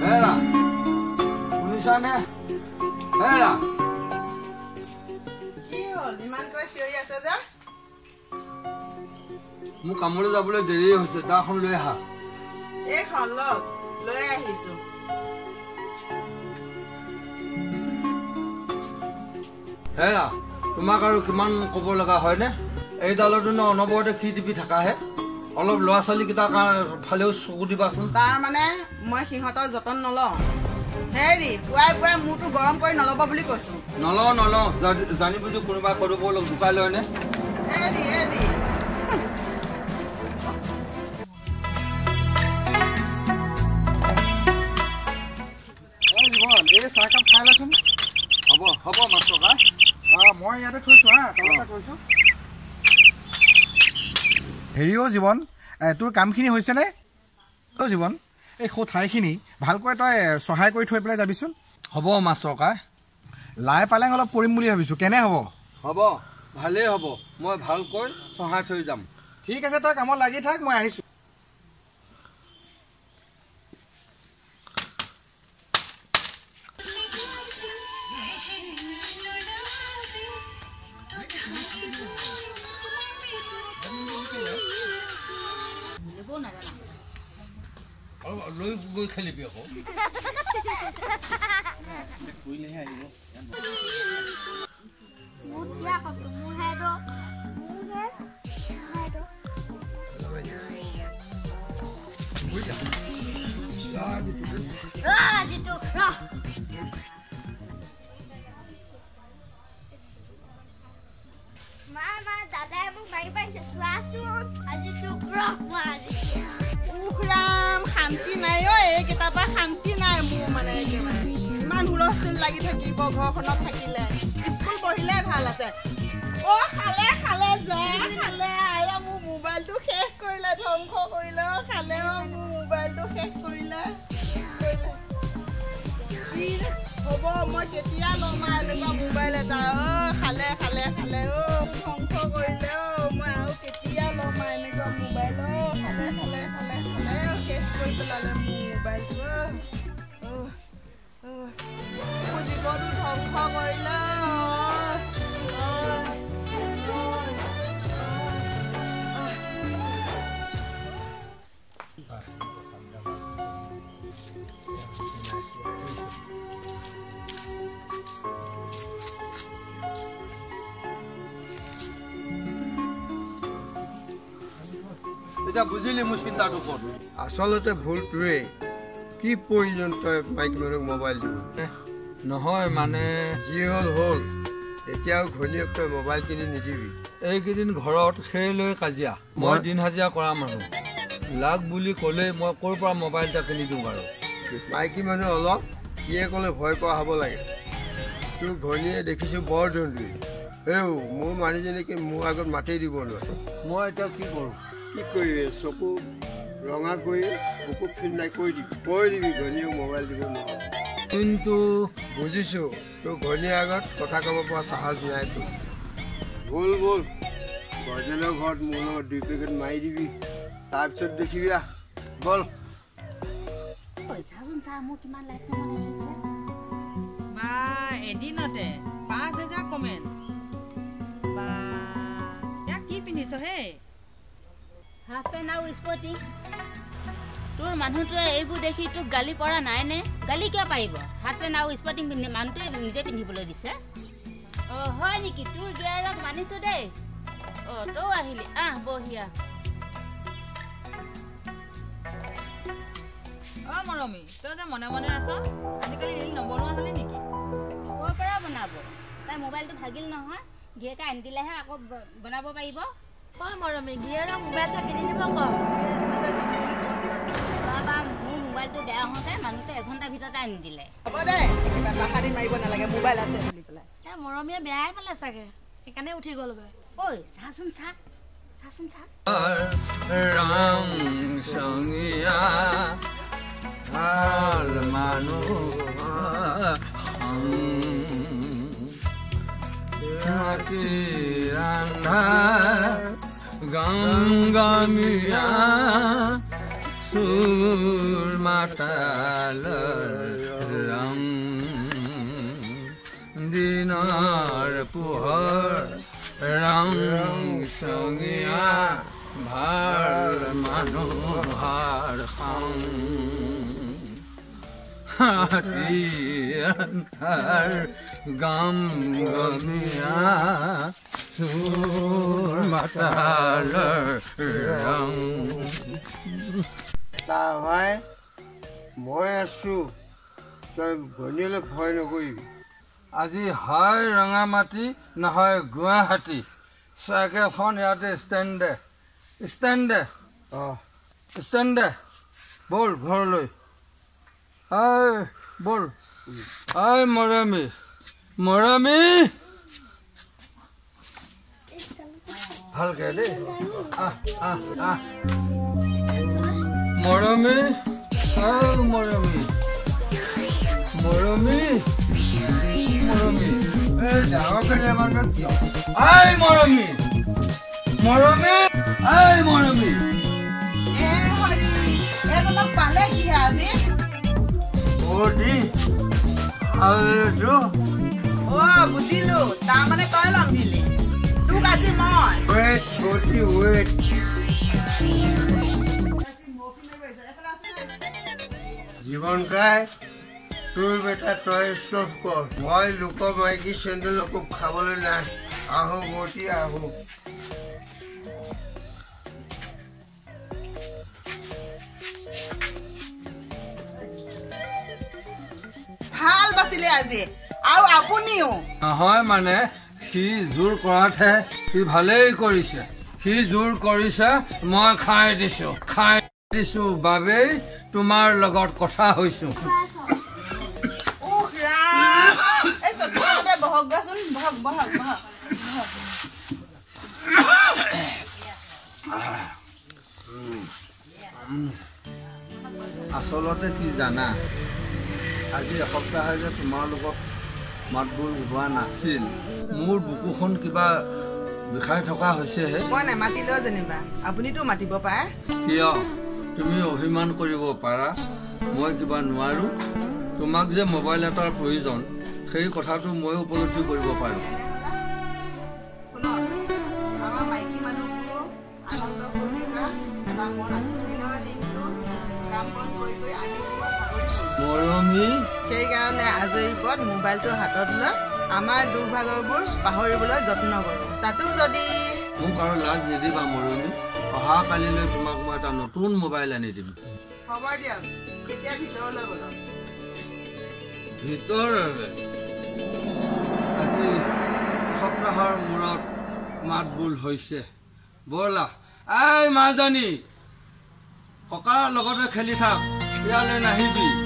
হেৰা শুনিছানে হেৰা কি হল ইমান কৈ চিঞৰি আছে যে মোৰ কামলৈ যাবলৈ দেৰি হৈছে দাখন লৈ আহা এইখন লগ লৈ আহিছো হেৰা তোমাক আৰু কিমান ক'ব লগা হয়নে এইডালতো অনবৰতে কি টিপি থাকাহে অলপ ল'ৰা ছোৱালীকেইটাৰ ফালেও চকু দিবাচোন তাৰ মানে মই সিহঁতৰ যতন নলওঁ হেৰি পুৱাই পুৱাই মূৰটো গৰম কৰি নল'ব বুলি কৈছো নলওঁ জানি বুজি কোনোবা কৰিব জোকাই লয়নে হেৰি হেৰি চাহকাপ খাই লচোন হ'ব মাষ্টৰ কা মই ইয়াতে থৈছো তলতে থৈছো হেৰিও জীৱন তোৰ কামখিনি হৈছেনে অ' জীৱন এই ঠাইখিনি ভালকৈ তই সহায় কৰি থৈ পেলাই যাবিচোন হ'ব মাষ্টৰ কা লাই পালেং অলপ কৰিম বুলি ভাবিছোঁ কেনে হ'ব ভালেই হ'ব মই ভালকৈ সহায় থৈ যাম ঠিক আছে তই কামত লাগি থাক মই আহিছোঁ লৈ গৈ খেলিবি আকৌ দাদাই মোক মাৰি পাইছে চোৱাচোন আজি শুক্ৰবাৰ শান্তি নাই ঐ এইকেইটাৰ পৰা শান্তি নাই মোৰ মানে একেবাৰে ইমান হুলস্থুল লাগি থাকিব ঘৰখনত থাকিলে স্কুল পঢ়িলে ভাল আছে অ' খালে আৰু মোৰ মোবাইলটো শেষ কৰিলে ধ্বংস কৰিলে খালে মোৰ মোবাইলটো শেষ কৰিলে হ'ব মই কেতিয়া ল'ম এনেকুৱা মোবাইল এটা খালে ধ্বংস কৰিলে মই আৰু কেতিয়া ল'ম এনেকুৱা মোবাইল খালে শেষ কৰি পেলালে মোৰ মোবাইলটো মোৰ জীৱনটো ধ্বংস কৰিলে এতিয়া বুজিলি মোৰ চিন্তাটো ক'ত আচলতে ভুলটোৱেই কি প্ৰয়োজন তই মাইকী মানুহক মোবাইল দিব নহয় মানে যি হ'ল এতিয়াও ঘৈণীয়েক তই মোবাইল কিনি নিদিবি এইকেইদিন ঘৰত সেই লৈ কাজিয়া মই দিন হাজিৰা কৰা মানুহ লাগ বুলি ক'লেই মই ক'ৰ পৰা মোবাইল এটা কিনি দিওঁ বাৰু মাইকী মানুহ অলপ কিয়ে ক'লে ভয় কৰা হ'ব লাগে তোৰ ঘৈণীয়ে দেখিছোঁ বৰ ধুন্দুৰী মোৰ মানুহজনীকে মোৰ আগত মাতেই দিব নোৱাৰে মই এতিয়া কি কৰোঁ কি কৰিবি চকু ৰঙা কৰি বুকু ফিন্দাই কৈ দিবি ঘৈণীয়েক মোবাইল দিব নোৱাৰে কিন্তু বুজিছোঁ তোৰ ঘৈণীৰ আগত কথা ক'ব পৰা সাহস নাই তোৰ ব'ল গৰ্জেনৰ ঘৰত মোৰ লগত 2 পেকেট মাৰি দিবি তাৰপিছত দেখিবি ব'ল বা এদিনতে 5,000 কমেণ্ট বা ইয়াক কি পিন্ধিছ হে হাফ পেণ্ট আৰু স্পৰ্টিং তোৰ মানুহটোৱে এইবোৰ দেখি তোক গালি পৰা নাই নে গালি কিয় পাৰিব হাফ পেণ্ট আৰু স্পৰ্টিং পিন্ধি মানুহটোৱে নিজে পিন্ধিবলৈ দিছে হয় নেকি তোৰ গেয়াৰক মানিছো দেই তও আহিলি বহিয়া মৰমী তই যে মনে মনে আছ আজিকালি ৰীল নবনোৱা হলি নেকি ক'ৰ পৰা বনাব তাই মোবাইলটো ভাগিল নহয় গিয়েকে আনি দিলেহে আকৌ বনাব পাৰিব মৰমী গিয়েৰক মোবাইলটো কিনি দিব মোৰ মোবাইলটো বেয়া হওঁতে মানুহটো এঘণ্টাৰ ভিতৰতে আনি দিলে হ'ব দে তাহাৰি মাৰিব নালাগে মোবাইল আছে বুলি পেলাই মৰমীয়ে বেয়াই পালে চাগে সেইকাৰণে উঠি গ'লগৈ ঐ চাচোন চা ৰং সংগীয়া ভাল মানুহ মাটি আন্ধাৰ গংগামিয়া সুৰ মাতালৰ ৰং দিনৰ পোহৰ ৰং সঙীয়া ভাল মানুহৰ সং হাতী আন্ধাৰ গংগামিয়া সুৰ মাতালৰ ৰং ভাই মই আছো তই ঘনীয়ালৈ ভয় নকৰিবি আজি হয় ৰঙামাটি নহয় গুৱাহাটী চাইকেলখন ইয়াতে ষ্টেণ্ড দে বল ঘৰলৈ বল মৰমী ভালকে দেই মৰমী ডাঙৰকে নেমাত কিয় মৰমী হৰি এজনক পালে কিহে আজি বুজিলো তাৰমানে তই লম্ভিলি তোক আজি মই জীৱন কাই তোৰ বেটা তই ষ্টপ কৰ মই লোকৰ মাইকী চেণ্ডেল আকৌ খাবলৈ নাই আহো বটি আহো ভাল বাচিলে আজি আৰু আপুনিও নহয় মানে সি জোৰ কৰাতহে সি ভালেই কৰিছে সি জোৰ কৰিছে মই খাই দিছো বাবেই তোমাৰ লগত কথা হৈছো আচলতে কি জানা আজি এসপ্তাহ যে তোমাৰ লগত মাতবোৰ হোৱা নাছিল মোৰ বুকুখন কিবা বিষাই থকা হৈছেহে মই নামাতিলেও যেনিবা আপুনিতো মাতিব পাৰে কিয় তুমি অভিমান কৰিব পাৰা মই কিবা নোৱাৰো তোমাক যে মোবাইল এটাৰ প্ৰয়োজন সেই কথাটো মই উপলব্ধি কৰিব পাৰো মৰমী সেইকাৰণে আজৰি পদ মোবাইলটো হাতত লৈ আমাৰ দুৰ্ভাগৰবোৰ পাহৰিবলৈ যত্ন কৰোঁ তাতো যদি মোক আৰু লাজ নিদিবা মৰমী অহা কালিলৈ তোমাক মই এটা নতুন মোবাইল আনি দিম হ'ব দিয়ক এতিয়া ভিতৰলৈ গ'লো আজি সপ্তাহৰ মূৰত মাত বোল হৈছে ব'লা মাজনী ককাৰ লগতে খেলি থাক ইয়ালৈ নাহিবি